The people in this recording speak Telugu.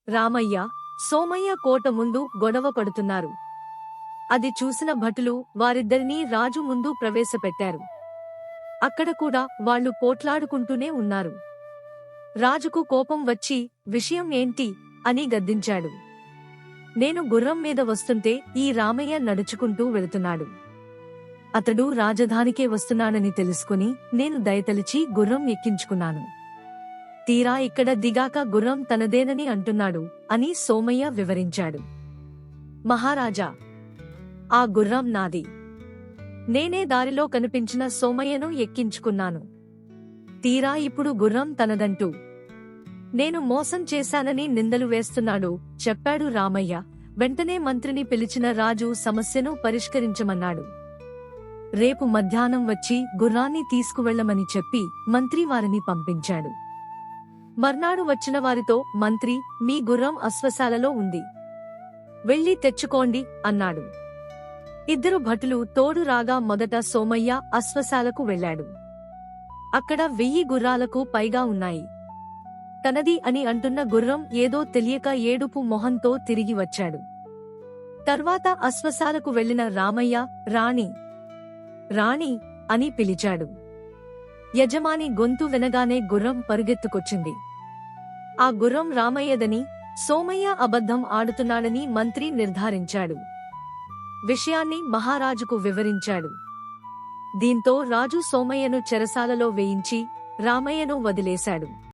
రామయ్య, సోమయ్య కోట ముందు గొడవ పడుతున్నారు. అది చూసిన భటులు వారిద్దరినీ రాజు ముందు ప్రవేశపెట్టారు. అక్కడ కూడా వాళ్ళు పోట్లాడుకుంటూనే ఉన్నారు. రాజుకు కోపం వచ్చి, విషయం ఏంటి అని గద్దించాడు. నేను గుర్రం మీద వస్తుంటే ఈ రామయ్య నడుచుకుంటూ వెళుతున్నాడు. అతడు రాజధానికే వస్తున్నానని తెలుసుకుని నేను దయతలిచి గుర్రం ఎక్కించుకున్నాను. తీరా ఇక్కడ దిగాక గుర్రం తనదేనని అంటున్నాడు అని సోమయ్య వివరించాడు. మహారాజా, ఆ గుర్రం నాది. నేనే దారిలో కనిపించిన సోమయ్యను ఎక్కించుకున్నాను. తీరా ఇప్పుడు గుర్రం తనదంటూ నేను మోసం చేశానని నిందలు వేస్తున్నాడు చెప్పాడు రామయ్య. వెంటనే మంత్రిని పిలిచిన రాజు సమస్యను పరిష్కరించమన్నాడు. రేపు మధ్యాహ్నం వచ్చి గుర్రాన్ని తీసుకువెళ్లమని చెప్పి మంత్రి వారిని పంపించాడు. మర్నాడు వచ్చిన వారితో మంత్రి, మీ గుర్రం అశ్వశాలలో ఉంది, వెళ్లి తెచ్చుకోండి అన్నాడు. ఇద్దరు భటులు తోడు రాగా మొదట సోమయ్య అశ్వశాలకు వెళ్లాడు. అక్కడ 1000 గుర్రాలకు పైగా ఉన్నాయి. తనది అని అంటున్న గుర్రం ఏదో తెలియక ఏడుపు మొహంతో తిరిగి వచ్చాడు. తర్వాత అశ్వశాలకు వెళ్లిన రామయ్య, రాణి రాణి అని పిలిచాడు. యజమాని గొంతు వినగానే గుర్రం పరుగెత్తుకొచ్చింది. ఆ గుర్రం రామయ్యదని, సోమయ్య అబద్ధం ఆడుతున్నాడని మంత్రి నిర్ధారించాడు. విషయాన్ని మహారాజుకు వివరించాడు. దీంతో రాజు సోమయ్యను చెరసాలలో వేయించి రామయ్యను వదిలేశాడు.